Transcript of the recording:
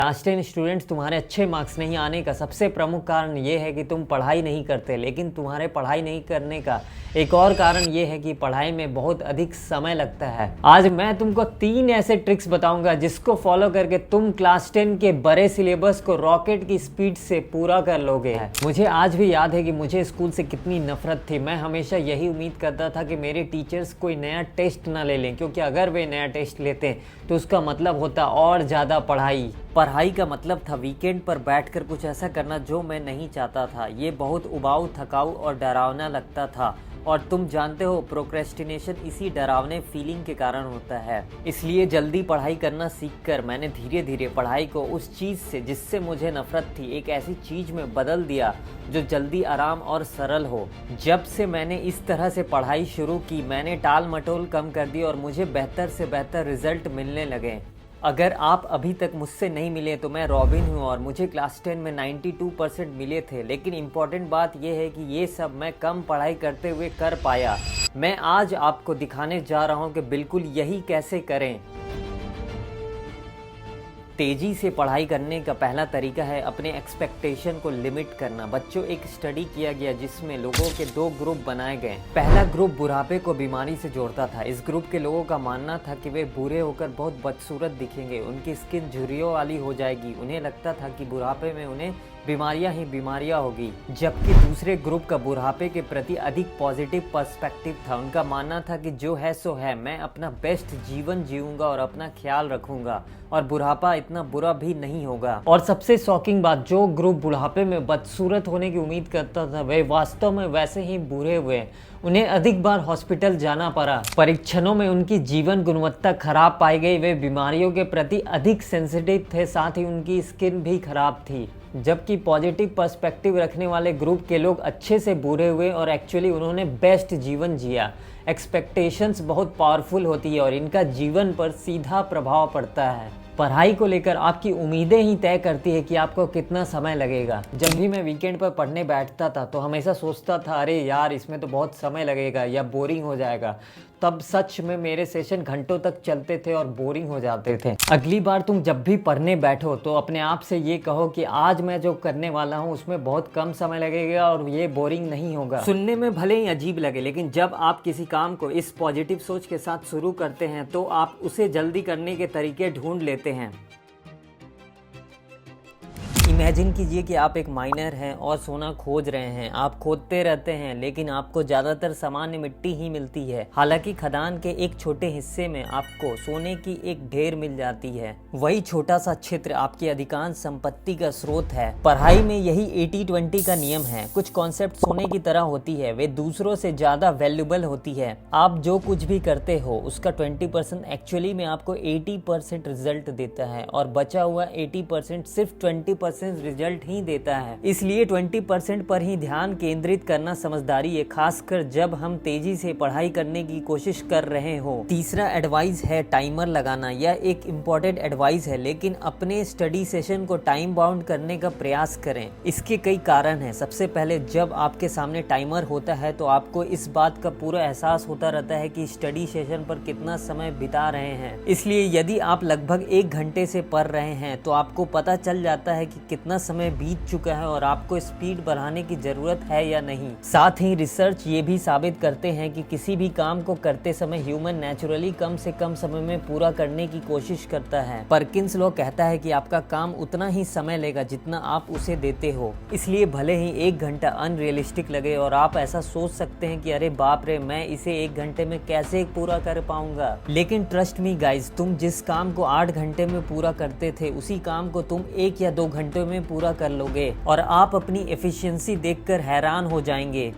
Class 10 students, तुम्हारे अच्छे marks नहीं आने का सबसे प्रमुख कारण ये है कि तुम पढ़ाई नहीं करते। लेकिन तुम्हारे पढ़ाई नहीं करने का एक और कारण ये है कि पढ़ाई में बहुत अधिक समय लगता है। आज मैं तुमको 3 ऐसे ट्रिक्स बताऊंगा जिसको फॉलो करके तुम क्लास 10 के बड़े सिलेबस को रॉकेट की स्पीड से पूरा कर लोगे। मुझे आज भी याद है कि मुझे स्कूल से कितनी नफरत थी। मैं हमेशा यही उम्मीद करता था कि मेरे टीचर्स कोई नया टेस्ट ना ले लें, क्योंकि अगर वे नया टेस्ट लेते तो उसका मतलब होता और ज़्यादा पढ़ाई का मतलब था वीकेंड पर बैठकर कुछ ऐसा करना जो मैं नहीं चाहता था। ये बहुत उबाऊ, थकाऊ और डरावना लगता था। और तुम जानते हो, प्रोक्रेस्टिनेशन इसी डरावने फीलिंग के कारण होता है। इसलिए जल्दी पढ़ाई करना सीखकर मैंने धीरे धीरे पढ़ाई को उस चीज़ से जिससे मुझे नफरत थी एक ऐसी चीज़ में बदल दिया जो जल्दी, आराम और सरल हो। जब से मैंने इस तरह से पढ़ाई शुरू की, मैंने टाल मटोल कम कर दी और मुझे बेहतर से बेहतर रिजल्ट मिलने लगे। अगर आप अभी तक मुझसे नहीं मिले तो मैं रॉबिन हूँ और मुझे क्लास 10 में 92% मिले थे। लेकिन इम्पॉर्टेंट बात यह है कि ये सब मैं कम पढ़ाई करते हुए कर पाया। मैं आज आपको दिखाने जा रहा हूँ कि बिल्कुल यही कैसे करें। तेजी से पढ़ाई करने का पहला तरीका है अपने एक्सपेक्टेशन को लिमिट करना। बच्चों, एक स्टडी किया गया जिसमें लोगों के 2 ग्रुप बनाए गए। पहला ग्रुप बुढ़ापे को बीमारी से जोड़ता था। इस ग्रुप के लोगों का मानना था कि वे बूढ़े होकर बहुत बदसूरत दिखेंगे, उनकी स्किन झुर्रियों वाली हो जाएगी। उन्हें लगता था कि बुढ़ापे में उन्हें बीमारियां ही बीमारियां होगी। जबकि दूसरे ग्रुप का बुढ़ापे के प्रति अधिक पॉजिटिव पर्सपेक्टिव था। उनका मानना था कि जो है सो है, मैं अपना बेस्ट जीवन जीऊंगा और अपना ख्याल रखूंगा और बुढ़ापा इतना बुरा भी नहीं होगा। और सबसे शॉकिंग बात, जो ग्रुप बुढ़ापे में बदसूरत होने की उम्मीद करता था वे वास्तव में वैसे ही बूढ़े हुए। उन्हें अधिक बार हॉस्पिटल जाना पड़ा। परीक्षणों में उनकी जीवन गुणवत्ता खराब पाई गई। वे बीमारियों के प्रति अधिक सेंसिटिव थे, साथ ही उनकी स्किन भी खराब थी। जबकि पॉजिटिव पर्सपेक्टिव रखने वाले ग्रुप के लोग अच्छे से बूढ़े हुए और एक्चुअली उन्होंने बेस्ट जीवन जिया। एक्सपेक्टेशंस बहुत पावरफुल होती है और इनका जीवन पर सीधा प्रभाव पड़ता है। पढ़ाई को लेकर आपकी उम्मीदें ही तय करती है कि आपको कितना समय लगेगा। जब भी मैं वीकेंड पर पढ़ने बैठता था तो हमेशा सोचता था, अरे यार इसमें तो बहुत समय लगेगा या बोरिंग हो जाएगा। तब सच में मेरे सेशन घंटों तक चलते थे और बोरिंग हो जाते थे। अगली बार तुम जब भी पढ़ने बैठो तो अपने आप से ये कहो कि आज मैं जो करने वाला हूँ उसमें बहुत कम समय लगेगा और ये बोरिंग नहीं होगा। सुनने में भले ही अजीब लगे, लेकिन जब आप किसी काम को इस पॉजिटिव सोच के साथ शुरू करते हैं तो आप उसे जल्दी करने के तरीके ढूंढ लेते हैं। इमेजिन कीजिए कि आप एक माइनर हैं और सोना खोज रहे हैं। आप खोदते रहते हैं लेकिन आपको ज़्यादातर सामान्य मिट्टी ही मिलती है। हालांकि खदान के एक छोटे हिस्से में आपको सोने की एक ढेर मिल जाती है। वही छोटा सा क्षेत्र आपकी अधिकांश संपत्ति का स्रोत है। पढ़ाई में यही 80-20 का नियम है। कुछ कॉन्सेप्ट सोने की तरह होती है, वे दूसरों से ज़्यादा वैल्यूबल होती है। आप जो कुछ भी करते हो उसका 20% एक्चुअली में आपको 80% रिजल्ट देता है और बचा हुआ 80% सिर्फ 20% रिजल्ट ही देता है। इसलिए 20% पर ही ध्यान केंद्रित करना समझदारी है, खासकर जब हम तेजी से पढ़ाई करने की कोशिश कर रहे हो। तीसरा एडवाइस है टाइमर लगाना। यह एक इम्पॉर्टेंट एडवाइस है, लेकिन अपने स्टडी सेशन को टाइम बाउंड करने का प्रयास करें। इसके कई कारण हैं। सबसे पहले, जब आपके सामने टाइमर होता है तो आपको इस बात का पूरा एहसास होता रहता है कि स्टडी सेशन पर कितना समय बिता रहे हैं। इसलिए यदि आप लगभग 1 घंटे से पढ़ रहे हैं तो आपको पता चल जाता है कि कितना समय बीत चुका है और आपको स्पीड बढ़ाने की जरूरत है या नहीं। साथ ही रिसर्च ये भी साबित करते हैं कि किसी भी काम को करते समय ह्यूमन नेचुरली कम से कम समय में पूरा करने की कोशिश करता है। परकिंस लॉ कहता है कि आपका काम उतना ही समय लेगा जितना आप उसे देते हो। इसलिए भले ही 1 घंटा अनरियलिस्टिक लगे और आप ऐसा सोच सकते हैं कि अरे बाप रे, मैं इसे 1 घंटे में कैसे पूरा कर पाऊंगा। लेकिन ट्रस्ट मी गाइज, तुम जिस काम को 8 घंटे में पूरा करते थे उसी काम को तुम 1 या 2 घंटे में पूरा कर लोगे और आप अपनी एफिशिएंसी देखकर हैरान हो जाएंगे।